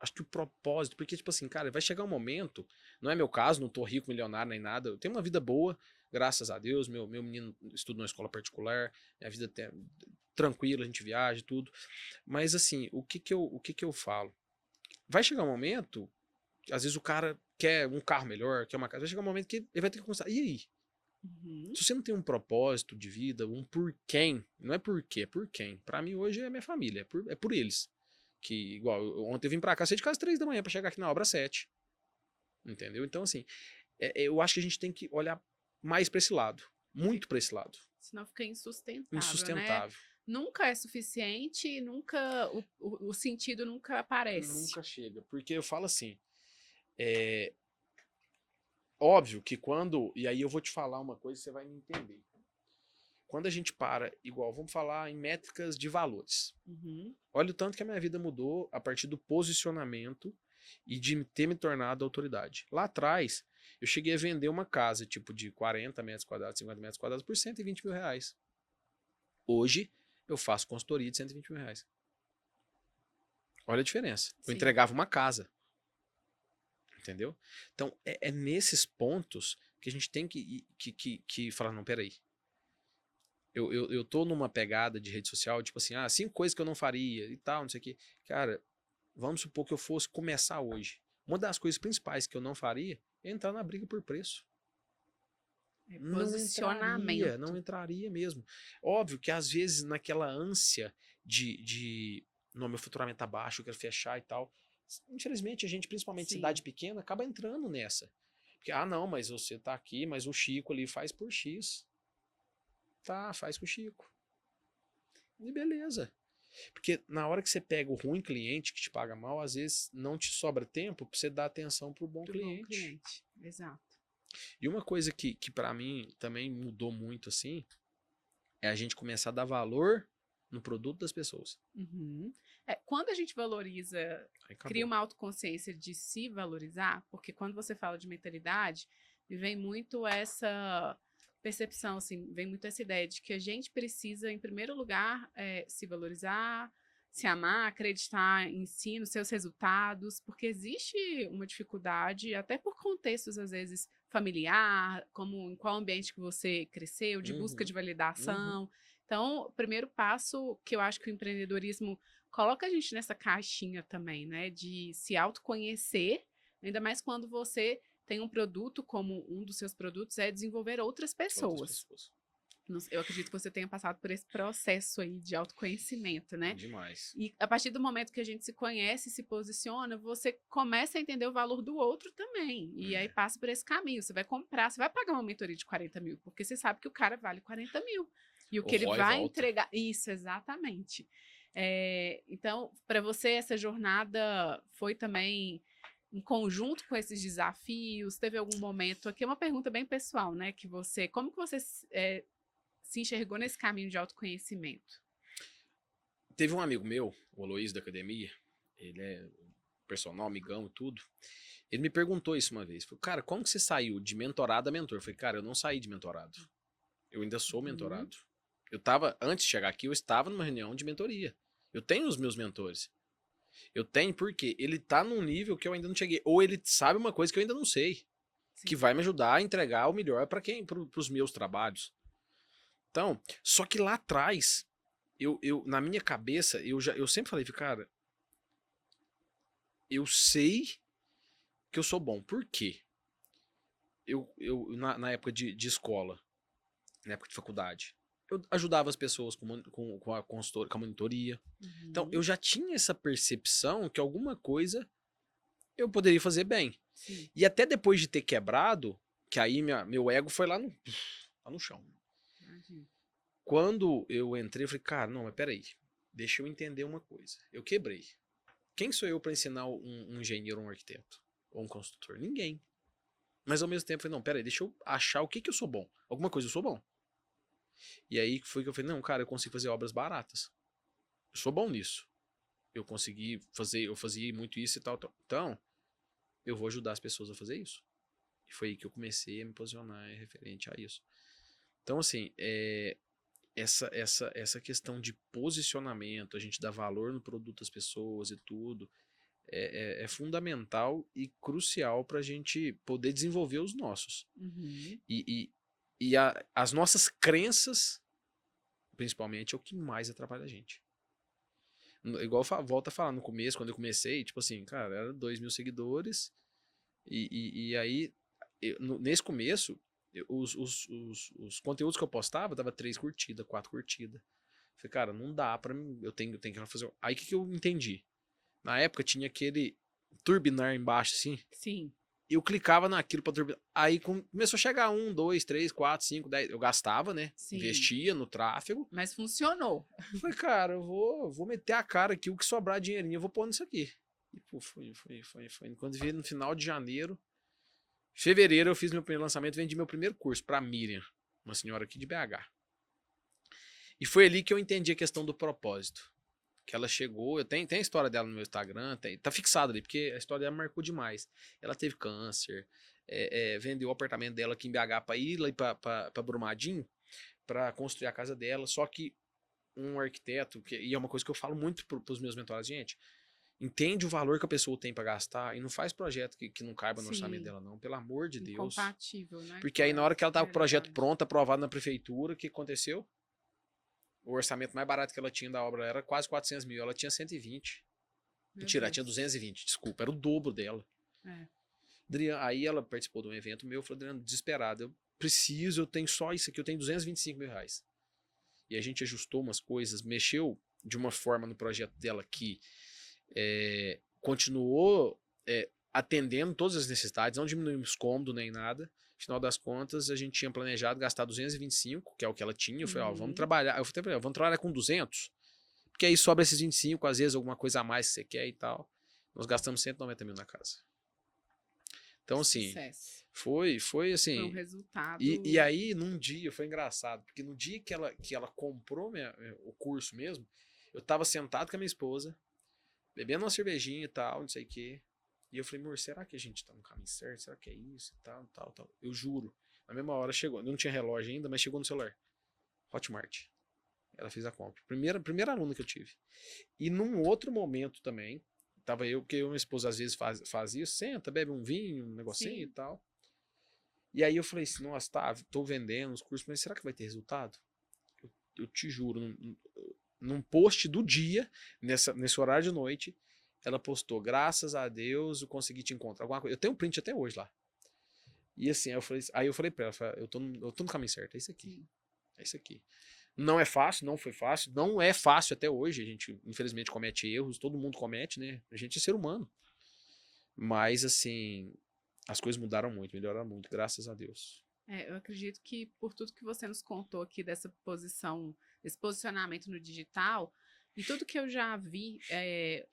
Acho que o propósito, porque, tipo assim, cara, vai chegar um momento, não é meu caso, não tô rico, milionário, nem nada, eu tenho uma vida boa, graças a Deus, meu menino estuda numa escola particular, minha vida tranquila, a gente viaja e tudo, mas assim, o que que eu falo? Vai chegar um momento, às vezes o cara quer um carro melhor, quer uma casa, vai chegar um momento que ele vai ter que começar, e aí? Uhum. Se você não tem um propósito de vida, um por quem, não é por quê, é por quem. Pra mim hoje é minha família, é por eles. Que, igual, ontem eu vim pra cá, saí de casa 3 da manhã pra chegar aqui na obra 7. Entendeu? Então, assim, eu acho que a gente tem que olhar mais pra esse lado. Muito pra esse lado. Senão fica insustentável, né? Insustentável. Nunca é suficiente e nunca o sentido nunca aparece. Nunca chega. Porque eu falo assim, é óbvio que quando. E aí eu vou te falar uma coisa e você vai me entender. Quando a gente para, igual, vamos falar em métricas de valores. Uhum. Olha o tanto que a minha vida mudou a partir do posicionamento e de ter me tornado autoridade. Lá atrás, eu cheguei a vender uma casa tipo de 40 metros quadrados, 50 metros quadrados por 120 mil reais. Hoje, eu faço consultoria de 120 mil reais. Olha a diferença. Eu Sim. entregava uma casa. Entendeu? Então, é nesses pontos que a gente tem que falar, não, peraí. eu tô numa pegada de rede social, tipo assim, 5 coisas que eu não faria e tal, não sei o quê. Cara, vamos supor que eu fosse começar hoje. Uma das coisas principais que eu não faria é entrar na briga por preço. Não Posicionamento. entraria mesmo. Óbvio que às vezes naquela ânsia não, meu faturamento tá baixo, eu quero fechar e tal. Infelizmente a gente, principalmente em Sim. cidade pequena, acaba entrando nessa. Porque, não, mas você tá aqui, mas o Chico ali faz por X. Tá, faz com o Chico. E beleza. Porque na hora que você pega o ruim cliente que te paga mal, às vezes não te sobra tempo pra você dar atenção pro bom Pro bom cliente. cliente. Exato. E uma coisa que para mim também mudou muito assim, é a gente começar a dar valor no produto das pessoas. Uhum. Quando a gente valoriza, Aí cria acabou. uma autoconsciência de se valorizar, porque quando você fala de mentalidade, me vem muito essa percepção, assim, vem muito essa ideia de que a gente precisa, em primeiro lugar, se valorizar, se amar, acreditar em si, nos seus resultados, porque existe uma dificuldade, até por contextos, às vezes, familiar, como em qual ambiente que você cresceu, de busca de Uhum, uhum. validação. Então, o primeiro passo que eu acho que o empreendedorismo coloca a gente nessa caixinha também, né? De se autoconhecer, ainda mais quando você tem um produto, como um dos seus produtos é desenvolver outras Outras pessoas. pessoas. Eu acredito que você tenha passado por esse processo aí de autoconhecimento, né? Demais. E a partir do momento que a gente se conhece e se posiciona, você começa a entender o valor do outro também. E aí É. passa por esse caminho. Você vai comprar, você vai pagar uma mentoria de 40 mil, porque você sabe que o cara vale 40 mil. E o O que ele ROI vai volta. entregar. Isso, exatamente. Então, para você, essa jornada foi também em conjunto com esses desafios? Teve algum momento? Aqui é uma pergunta bem pessoal, né? Como que você se enxergou nesse caminho de autoconhecimento? Teve um amigo meu, o Aloysio da academia, ele é personal, amigão e tudo. Ele me perguntou isso uma vez. Falou, cara, como que você saiu de mentorado a mentor? Eu falei, cara, eu não saí de mentorado. Eu ainda sou Uhum. mentorado. Antes de chegar aqui, eu estava numa reunião de mentoria. Eu tenho os meus mentores. Eu tenho porque ele tá num nível que eu ainda não cheguei. Ou ele sabe uma coisa que eu ainda não sei. Que Sim. vai me ajudar a entregar o melhor para pros meus trabalhos. Então, só que lá atrás, na minha cabeça, eu sempre falei, cara, eu sei que eu sou bom. Por quê? Na época de escola, na época de faculdade, eu ajudava as pessoas com a consultoria, com a monitoria. Então, eu Uhum. já tinha essa percepção que alguma coisa eu poderia fazer bem. Sim. E até depois de ter quebrado, que aí meu ego foi lá no chão. Imagina. Quando eu entrei, eu falei, cara, não, mas peraí, deixa eu entender uma coisa. Eu quebrei. Quem sou eu para ensinar um engenheiro, um arquiteto? Ou um construtor? Ninguém. Mas ao mesmo tempo, eu falei, não, peraí, deixa eu achar o que eu sou bom. Alguma coisa eu sou bom. E aí foi que eu falei, não, cara, eu consigo fazer obras baratas. Eu sou bom nisso. Eu fazia muito isso e tal, tal. Então, eu vou ajudar as pessoas a fazer isso. E foi aí que eu comecei a me posicionar referente a isso. Então, assim, essa questão de posicionamento, a gente dá valor no produto das pessoas e tudo, é fundamental e crucial para a gente poder desenvolver os nossos. Uhum. As nossas crenças, principalmente, é o que mais atrapalha a gente. Igual volta a falar no começo, quando eu comecei, tipo assim, cara, era 2.000 seguidores, e aí, nesse começo, os conteúdos que eu postava, dava 3 curtidas, 4 curtidas. Falei, cara, não dá pra mim, eu tenho que fazer. Aí o que eu entendi? Na época tinha aquele turbinar embaixo, assim, Sim. eu clicava naquilo pra turbinar. Aí começou a chegar 1, 2, 3, 4, 5, 10. Eu gastava, né? Sim. Investia no tráfego. Mas funcionou. Falei, cara, vou meter a cara aqui, o que sobrar dinheirinho, eu vou pôr nisso aqui. E pô, foi. Quando vi no final de janeiro, fevereiro, eu fiz meu primeiro lançamento, vendi meu primeiro curso pra Miriam, uma senhora aqui de BH. E foi ali que eu entendi a questão do propósito. Que ela chegou, tem a história dela no meu Instagram, tá fixado ali, porque a história dela marcou demais. Ela teve câncer, vendeu o apartamento dela aqui em BH pra ir lá pra Brumadinho, pra construir a casa dela, só que um arquiteto, e é uma coisa que eu falo muito pros meus mentorados, gente, entende o valor que a pessoa tem pra gastar e não faz projeto que não caiba no orçamento Sim. dela não, pelo amor de Deus. Incompatível, né? Porque Com aí na a hora que ela tava com o projeto realidade. pronto, aprovado na prefeitura, o que aconteceu? o orçamento mais barato que ela tinha da obra era quase 400 mil, ela tinha 120. Meu Mentira, ela tinha Deus. 220, desculpa, era o dobro dela. É. Aí ela participou de um evento meu, falou, Adriano, desesperado, eu tenho só isso aqui, eu tenho 225 mil reais. E a gente ajustou umas coisas, mexeu de uma forma no projeto dela que continuou atendendo todas as necessidades, não diminuímos cômodo nem nada. Final das contas, a gente tinha planejado gastar 225, que é o que ela tinha. Eu falei, ó, vamos trabalhar. Eu falei, vamos trabalhar com 200, porque aí sobra esses 25, às vezes alguma coisa a mais que você quer e tal. Nós gastamos 190 mil na casa. Então, assim, Sucesso. foi assim. Foi um resultado. E aí, num dia, foi engraçado, porque no dia que ela comprou o curso mesmo, eu tava sentado com a minha esposa, bebendo uma cervejinha e tal, não sei o quê. E eu falei, amor, será que a gente tá no caminho certo? Será que é isso e tal, tal, tal? Eu juro. Na mesma hora chegou, não tinha relógio ainda, mas chegou no celular. Hotmart. Ela fez a compra. Primeira aluna que eu tive. E num outro momento também, tava porque eu e minha esposa às vezes fazia, senta, bebe um vinho, um negocinho Sim. e tal. E aí eu falei assim, nossa, tá, tô vendendo os cursos, mas será que vai ter resultado? Eu te juro, num post do dia, nesse horário de noite, ela postou, graças a Deus eu consegui te encontrar. Alguma coisa. Eu tenho um print até hoje lá. E assim, aí eu falei pra ela, eu tô no caminho certo, é isso aqui. Sim. É isso aqui. Não é fácil, não foi fácil, não é fácil até hoje. A gente, infelizmente, comete erros, todo mundo comete, né? A gente é ser humano. Mas, assim, as coisas mudaram muito, melhoraram muito, graças a Deus. Eu acredito que por tudo que você nos contou aqui dessa posição, desse posicionamento no digital, e tudo que eu já vi,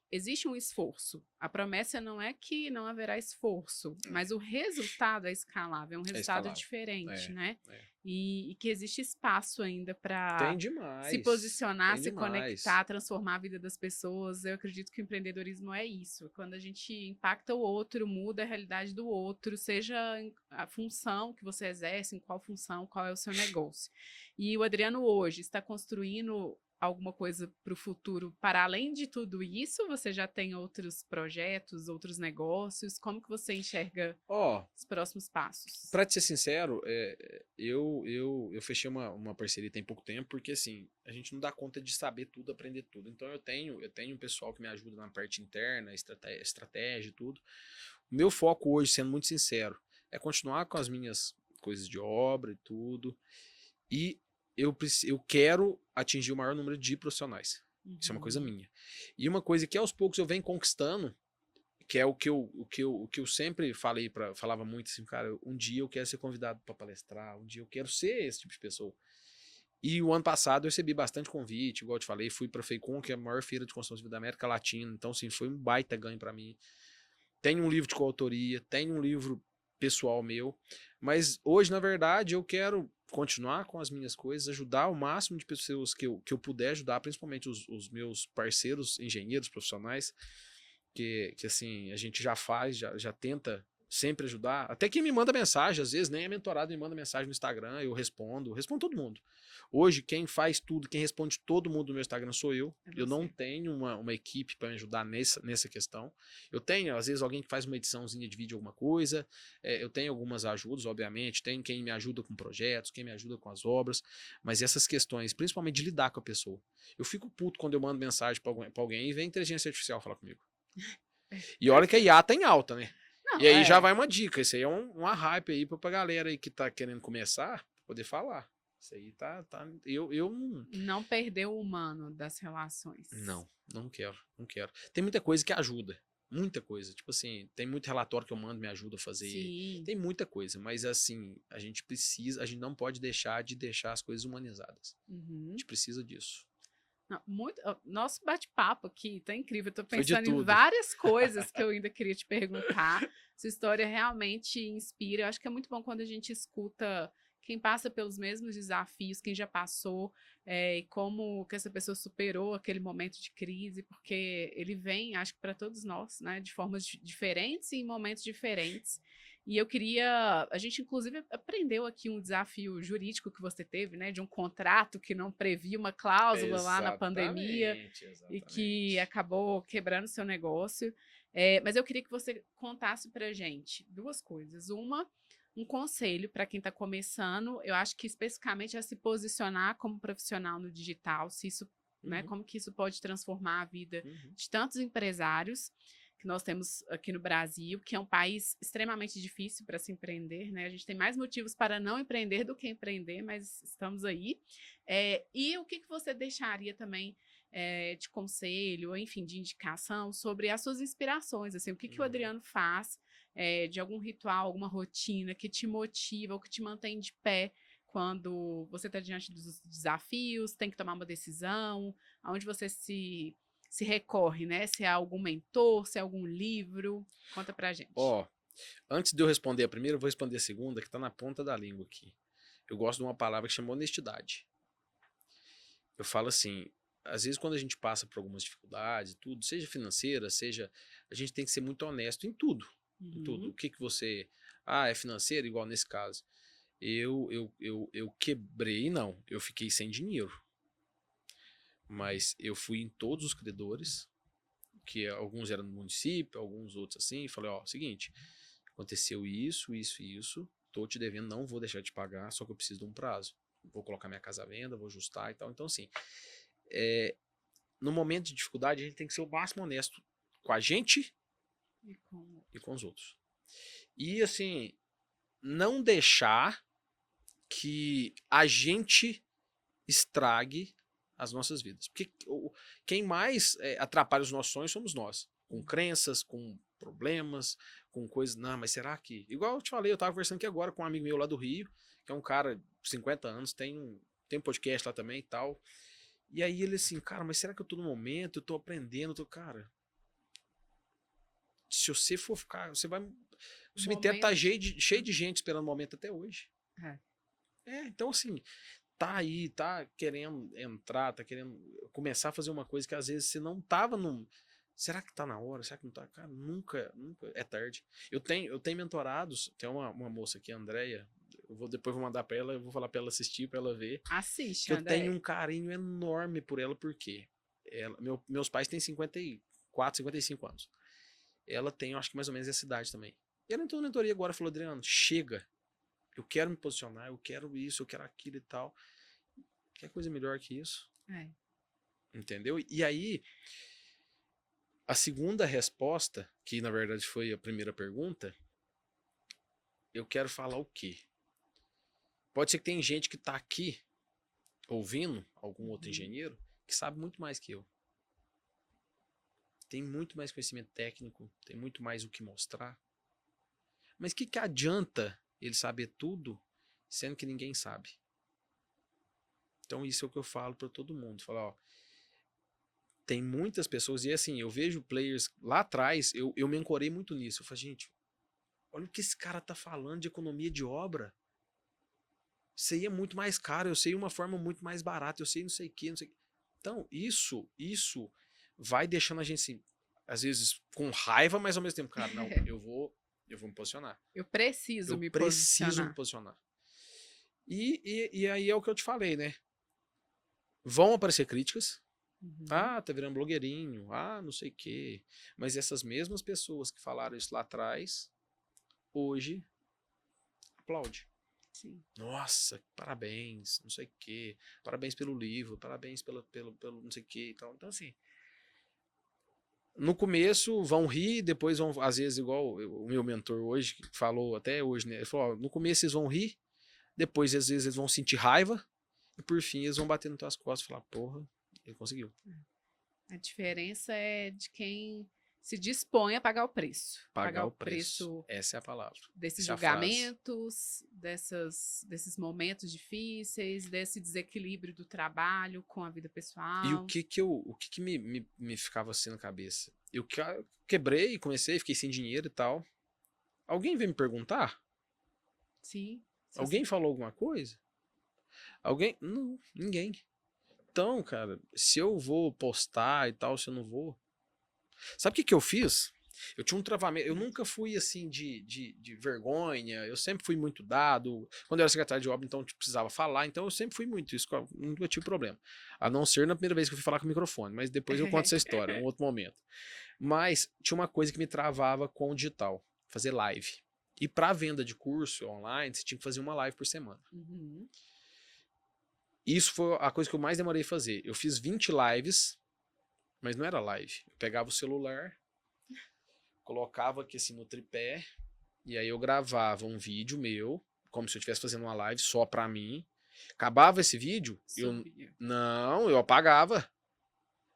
existe um esforço. A promessa não é que não haverá esforço, mas o resultado é escalável, é um É resultado escalável. diferente, né? É. E que existe espaço ainda Tem para se demais. posicionar, Tem se demais. conectar, transformar a vida das pessoas. Eu acredito que o empreendedorismo é isso. Quando a gente impacta o outro, muda a realidade do outro, seja a função que você exerce, em qual função, qual é o seu negócio. E o Adriano hoje está construindo alguma coisa para o futuro, para além de tudo isso, você já tem outros projetos, outros negócios? Como que você enxerga Ó, os próximos passos? pra te ser sincero, eu fechei uma parceria tem pouco tempo, porque assim, a gente não dá conta de saber tudo, aprender tudo. Então eu tenho um pessoal que me ajuda na parte interna, estratégia e tudo. O meu foco hoje, sendo muito sincero, é continuar com as minhas coisas de obra e tudo. E eu quero atingir o maior número de profissionais. Isso é uma coisa Uhum. minha. E uma coisa que aos poucos eu venho conquistando, que é o que eu sempre falava muito assim, cara, um dia eu quero ser convidado para palestrar, um dia eu quero ser esse tipo de pessoa. E o ano passado eu recebi bastante convite, igual eu te falei, fui para a FEICON, que é a maior feira de construção civil da América Latina, então assim, foi um baita ganho para mim. Tenho um livro de coautoria, tenho um livro pessoal meu, mas hoje, na verdade, eu quero continuar com as minhas coisas, ajudar o máximo de pessoas que eu puder ajudar, principalmente os meus parceiros, engenheiros profissionais, que assim, a gente já tenta sempre ajudar. Até quem me manda mensagem, às vezes nem é mentorado, me manda mensagem no Instagram, eu respondo todo mundo. Hoje, quem faz tudo, quem responde todo mundo no meu Instagram sou eu. É Eu não você. tenho uma equipe para me ajudar nessa questão. Eu tenho, às vezes, alguém que faz uma ediçãozinha de vídeo, alguma coisa. Eu tenho algumas ajudas, obviamente. Tem quem me ajuda com projetos, quem me ajuda com as obras. Mas essas questões, principalmente de lidar com a pessoa. Eu fico puto quando eu mando mensagem para alguém e vem a inteligência artificial falar comigo. E olha que a IA tá em alta, né? E Não, aí já vai uma dica. Isso aí é uma hype aí pra galera aí que tá querendo começar poder falar. Isso aí tá. Eu não. não perder o humano das relações. Não quero. Não quero. Tem muita coisa que ajuda. Muita coisa. Tipo assim, tem muito relatório que eu mando, me ajuda a fazer. Sim. Tem muita coisa. Mas assim, a gente não pode deixar as coisas humanizadas. A Uhum. gente precisa disso. Não, nosso bate-papo aqui tá incrível. Eu tô Foi de pensando em tudo. várias coisas que eu ainda queria te perguntar. Sua história realmente inspira. Eu acho que é muito bom quando a gente escuta quem passa pelos mesmos desafios, quem já passou, e como que essa pessoa superou aquele momento de crise, porque ele vem, acho que para todos nós, né, de formas diferentes e em momentos diferentes. E eu queria, a gente inclusive aprendeu aqui um desafio jurídico que você teve, né, de um contrato que não previa uma cláusula lá na pandemia Exatamente, e que exatamente. acabou quebrando seu negócio. Mas eu queria que você contasse pra gente duas coisas. Uma, um conselho para quem está começando, eu acho que especificamente é se posicionar como profissional no digital, se isso, né, como que isso pode transformar a vida de tantos empresários que nós temos aqui no Brasil, que é um país extremamente difícil para se empreender, né? A gente tem mais motivos para não empreender do que empreender, mas estamos aí. E o que você deixaria também de conselho, ou enfim, de indicação sobre as suas inspirações, assim, o que o Adriano faz de algum ritual, alguma rotina que te motiva ou que te mantém de pé quando você está diante dos desafios, tem que tomar uma decisão, aonde você se recorre, né? Se é algum mentor, se é algum livro. Conta pra gente. Antes de eu responder a primeira, eu vou responder a segunda, que tá na ponta da língua aqui. Eu gosto de uma palavra que chama honestidade. Eu falo assim, às vezes quando a gente passa por algumas dificuldades, tudo, seja financeira, seja, a gente tem que ser muito honesto em tudo. Em tudo. O que você... é financeiro, igual nesse caso. Eu quebrei, não. Eu fiquei sem dinheiro. Mas eu fui em todos os credores, que alguns eram do município, alguns outros assim, e falei, seguinte, aconteceu isso, isso e isso, tô te devendo, não vou deixar de pagar, só que eu preciso de um prazo. Vou colocar minha casa à venda, vou ajustar e tal. Então, assim, no momento de dificuldade, a gente tem que ser o máximo honesto com a gente e com os outros. E, assim, não deixar que a gente estrague as nossas vidas. Porque quem mais atrapalha os nossos sonhos somos nós. Com crenças, com problemas, com coisas... Não, mas será que... Igual eu te falei, eu tava conversando aqui agora com um amigo meu lá do Rio, que é um cara de 50 anos, tem um podcast lá também e tal. E aí ele assim, cara, mas será que eu tô no momento? Eu tô aprendendo, cara... Se você for ficar... Você vai... O cemitério tá cheio de gente esperando o momento até hoje. Então assim... Tá aí, tá querendo entrar, tá querendo começar a fazer uma coisa que às vezes você não tava num... Será que tá na hora? Será que não tá? Cara, nunca é tarde. Eu tenho mentorados, tem uma moça aqui, a Andrea, depois vou mandar pra ela, eu vou falar pra ela assistir, pra ela ver. Assiste, que eu tenho um carinho enorme por ela, porque meus pais têm 54, 55 anos. Ela tem, acho que mais ou menos essa idade também. E ela entrou na mentoria agora e falou, Adriano, chega. Eu quero me posicionar, eu quero isso, eu quero aquilo e tal. Quer coisa melhor que isso? Entendeu? E aí, a segunda resposta, que na verdade foi a primeira pergunta, eu quero falar o quê? Pode ser que tem gente que tá aqui ouvindo, algum outro engenheiro, que sabe muito mais que eu. Tem muito mais conhecimento técnico, tem muito mais o que mostrar. Mas o que adianta ele saber tudo, sendo que ninguém sabe? Então isso é o que eu falo para todo mundo. Falo, tem muitas pessoas, e assim, eu vejo players lá atrás, eu me ancorei muito nisso. Eu falo, gente, olha o que esse cara tá falando de economia de obra. Isso aí é muito mais caro, eu sei uma forma muito mais barata, eu sei não sei o que, não sei o que. Então, isso vai deixando a gente, assim, às vezes, com raiva, mas ao mesmo tempo, cara, não, eu vou me posicionar. Eu preciso me posicionar. E aí é o que eu te falei, né? Vão aparecer críticas. Tá virando blogueirinho. Não sei o quê. Mas essas mesmas pessoas que falaram isso lá atrás, hoje, aplaude. Sim. Nossa, parabéns, não sei o quê. Parabéns pelo livro, parabéns pelo não sei o quê e tal. Então, assim, no começo vão rir, depois vão, às vezes, igual o meu mentor hoje, que falou até hoje, né? Ele falou, no começo eles vão rir, depois, às vezes, eles vão sentir raiva, e por fim eles vão bater nas tuas costas e falar, porra, ele conseguiu. A diferença é de quem se dispõe a pagar o preço. Pagar o preço. Essa é a palavra. Desses julgamentos, desses momentos difíceis, desse desequilíbrio do trabalho com a vida pessoal. E o que me ficava assim na cabeça? Eu quebrei, fiquei sem dinheiro e tal. Alguém veio me perguntar? Sim. Alguém falou alguma coisa? Não, ninguém. Então, cara, se eu vou postar e tal, se eu não vou... Sabe o que eu fiz? Eu tinha um travamento, eu nunca fui assim de vergonha, eu sempre fui muito dado. Quando eu era secretário de obra, então eu precisava falar, então eu sempre fui muito isso, nunca tive problema. A não ser na primeira vez que eu fui falar com o microfone, mas depois eu conto essa história, em outro momento. Mas tinha uma coisa que me travava com o digital, fazer live. E para venda de curso online, você tinha que fazer uma live por semana. Uhum. Isso foi a coisa que eu mais demorei a fazer. Eu fiz 20 lives, mas não era live. Eu pegava o celular, colocava aqui assim no tripé, e aí eu gravava um vídeo meu, como se eu estivesse fazendo uma live só pra mim. Acabava esse vídeo, Subia. eu apagava.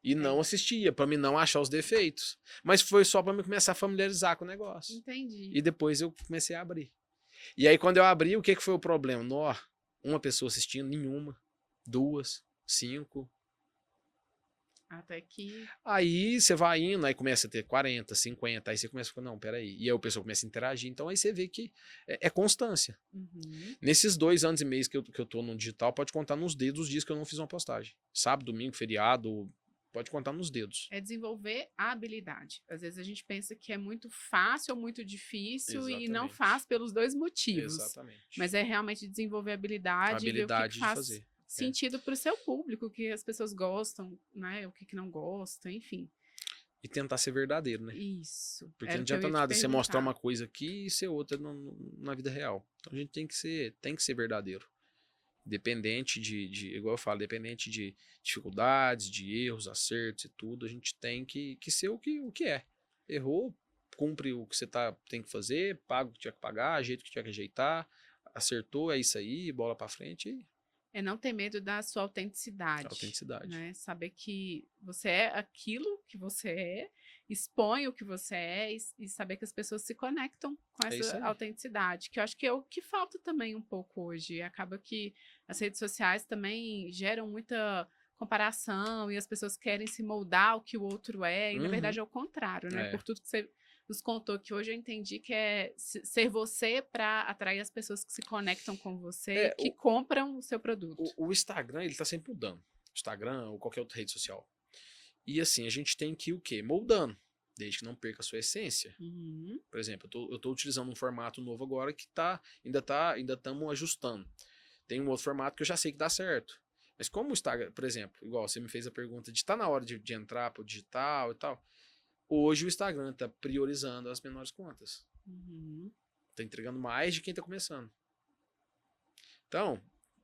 E não É. assistia, pra mim não achar os defeitos. Mas foi só pra me começar a familiarizar com o negócio. Entendi. E depois eu comecei a abrir. E aí quando eu abri, o que foi o problema? Nó, uma pessoa assistindo, nenhuma. 2, 5. Até que... Aí você vai indo, aí começa a ter 40, 50, aí você começa a falar, não, peraí. E aí o pessoal começa a interagir, então aí você vê que é constância. Uhum. Nesses 2 anos e meio que eu tô no digital, pode contar nos dedos os dias que eu não fiz uma postagem. Sábado, domingo, feriado, pode contar nos dedos. É desenvolver a habilidade. Às vezes a gente pensa que é muito fácil ou muito difícil e não Exatamente. faz pelos 2 motivos. Exatamente. Mas é realmente desenvolver a A habilidade e ver o que habilidade de faz fazer. sentido para o seu público, o que as pessoas gostam, né? O que não gostam, enfim. E tentar ser verdadeiro, né? Isso. Porque Era não o que eu adianta ia te nada você mostrar perguntar. uma coisa aqui e ser outra na vida real. Então a gente tem que ser verdadeiro. Dependente igual eu falo, dependente de dificuldades, de erros, acertos e tudo, a gente tem que ser o que é. Errou, cumpre o que você tem que fazer, paga o que tinha que pagar, ajeita o que tinha que ajeitar, acertou, é isso aí, bola pra frente e É não ter medo da sua autenticidade, autenticidade. né? Saber que você é aquilo que você é, expõe o que você é e saber que as pessoas se conectam com É isso essa aí. autenticidade, que eu acho que é o que falta também um pouco hoje. Acaba que as redes sociais também geram muita comparação e as pessoas querem se moldar ao que o outro é, e na verdade é o contrário, né? É. Por tudo que você nos contou que hoje eu entendi que é ser você para atrair as pessoas que se conectam com você e que compram o seu produto. O Instagram, ele tá sempre mudando. O Instagram ou qualquer outra rede social. E assim, a gente tem que ir o quê? Moldando. Desde que não perca a sua essência. Uhum. Por exemplo, eu tô utilizando um formato novo agora que ainda estamos ajustando. Tem um outro formato que eu já sei que dá certo. Mas como o Instagram, por exemplo, igual você me fez a pergunta de tá na hora de entrar pro digital e tal. Hoje o Instagram tá priorizando as menores contas. Uhum. Tá entregando mais de quem tá começando. Então,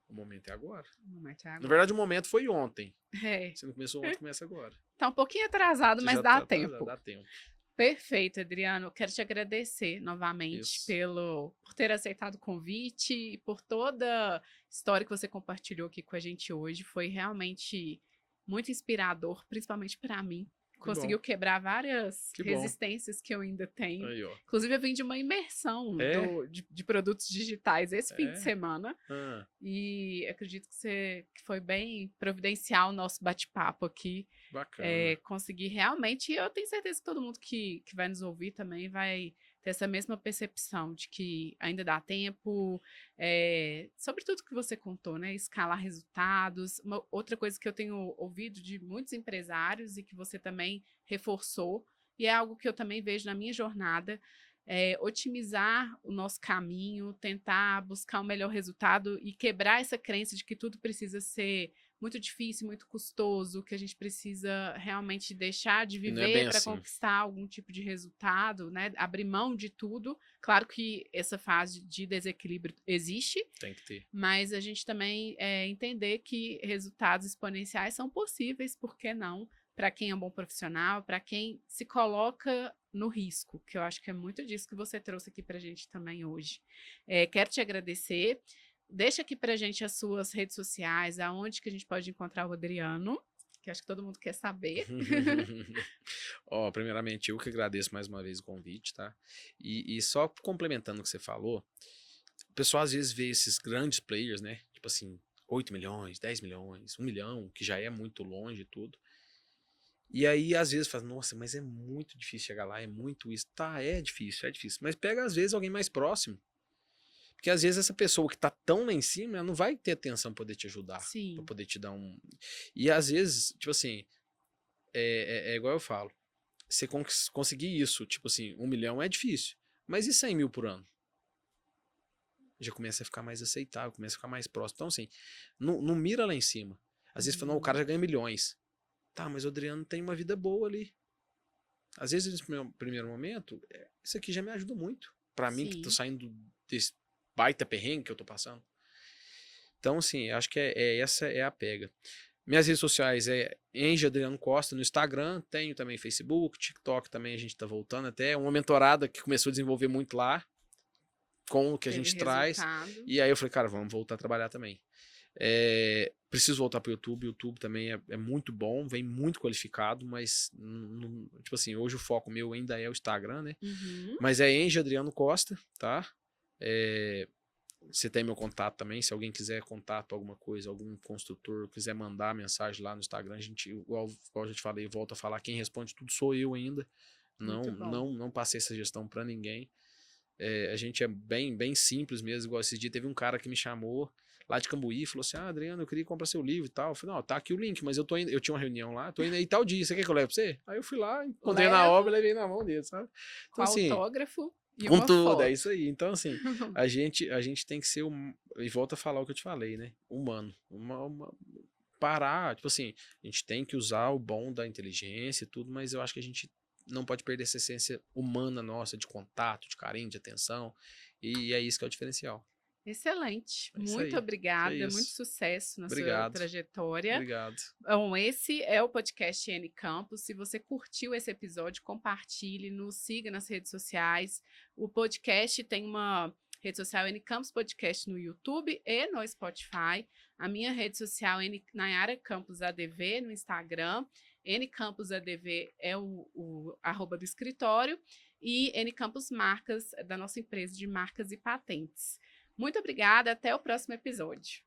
o momento é agora. O momento é agora. Na verdade, o momento foi ontem. É. Se não começou ontem, começa agora. Tá um pouquinho atrasado, Você mas já dá tá, tempo. dá tempo. Perfeito, Adriano. Quero te agradecer novamente Isso. por ter aceitado o convite e por toda a história que você compartilhou aqui com a gente hoje. Foi realmente muito inspirador, principalmente para mim. Conseguiu quebrar várias resistências que eu ainda tenho. Aí, ó. Inclusive, eu vim de uma imersão de produtos digitais esse fim de semana. E acredito que foi bem providencial o nosso bate-papo aqui. Bacana. Conseguir realmente, eu tenho certeza que todo mundo que vai nos ouvir também vai ter essa mesma percepção de que ainda dá tempo, sobre tudo que você contou, né? Escalar resultados. Outra coisa que eu tenho ouvido de muitos empresários e que você também reforçou, e é algo que eu também vejo na minha jornada, otimizar o nosso caminho, tentar buscar o melhor resultado e quebrar essa crença de que tudo precisa ser muito difícil, muito custoso, que a gente precisa realmente deixar de viver para conquistar algum tipo de resultado, né? Abrir mão de tudo. Claro que essa fase de desequilíbrio existe. Tem que ter. Mas a gente também entender que resultados exponenciais são possíveis, por que não? Para quem é um bom profissional, para quem se coloca no risco, que eu acho que é muito disso que você trouxe aqui para a gente também hoje. Quero te agradecer. Deixa aqui pra gente as suas redes sociais, aonde que a gente pode encontrar o Adriano, que acho que todo mundo quer saber. Primeiramente, eu que agradeço mais uma vez o convite, tá? E só complementando o que você falou, o pessoal às vezes vê esses grandes players, né? Tipo assim, 8 milhões, 10 milhões, 1 milhão, que já é muito longe e tudo. E aí, às vezes, fala, nossa, mas é muito difícil chegar lá, é muito isso. Tá, é difícil. Mas pega, às vezes, alguém mais próximo. Porque às vezes essa pessoa que tá tão lá em cima, ela não vai ter atenção pra poder te ajudar. Sim. Pra poder te dar um... E às vezes, tipo assim, é igual eu falo. Você conseguir isso, tipo assim, 1 milhão é difícil. Mas e 100 mil por ano? Já começa a ficar mais aceitável, começa a ficar mais próximo. Então assim, não mira lá em cima. Às vezes fala, não, o cara já ganha milhões. Tá, mas o Adriano tem uma vida boa ali. Às vezes, nesse primeiro momento, isso aqui já me ajuda muito. pra mim que tô Sim. saindo desse baita perrengue que eu tô passando. Então, assim, acho que essa é a pega. Minhas redes sociais é Engie Adriano Costa no Instagram, tenho também Facebook, TikTok também a gente tá voltando até. Uma mentorada que começou a desenvolver muito lá, com o que a Teve gente traz. resultado. E aí eu falei, cara, vamos voltar a trabalhar também. Preciso voltar pro YouTube. O YouTube também é muito bom, vem muito qualificado, mas tipo assim, hoje o foco meu ainda é o Instagram, né? Uhum. Mas é Engie Adriano Costa, tá? Você tem meu contato também, se alguém quiser contato, alguma coisa, algum construtor quiser mandar mensagem lá no Instagram, a gente, igual eu já te falei, volto a falar, quem responde tudo sou eu ainda. Muito bom. Não passei essa gestão para ninguém. A gente é bem simples mesmo, igual esse dia teve um cara que me chamou lá de Cambuí, falou assim, Adriano, eu queria comprar seu livro e tal. Eu falei, não, tá aqui o link, mas eu tinha uma reunião lá, tô indo aí tal dia, você quer que eu leve pra você? Aí eu fui lá, encontrei na obra e levei na mão dele, sabe? Com Então assim, autógrafo e com uma tudo, é foto. isso aí. Então assim, a gente tem que ser, e volta a falar o que eu te falei, né? Humano. Parar, tipo assim, a gente tem que usar o bom da inteligência e tudo, mas eu acho que a gente não pode perder essa essência humana nossa, de contato, de carinho, de atenção, e é isso que é o diferencial. Excelente. É isso Muito aí. É obrigada. Muito isso. sucesso na sua Obrigado. trajetória. Obrigado. Bom, esse é o podcast N Campus. Se você curtiu esse episódio, compartilhe, nos siga nas redes sociais. O podcast tem uma rede social N Campus Podcast no YouTube e no Spotify. A minha rede social é Nayara Campus ADV no Instagram. N Campus ADV é o arroba do escritório. E N Campus Marcas, da nossa empresa de marcas e patentes. Muito obrigada, até o próximo episódio.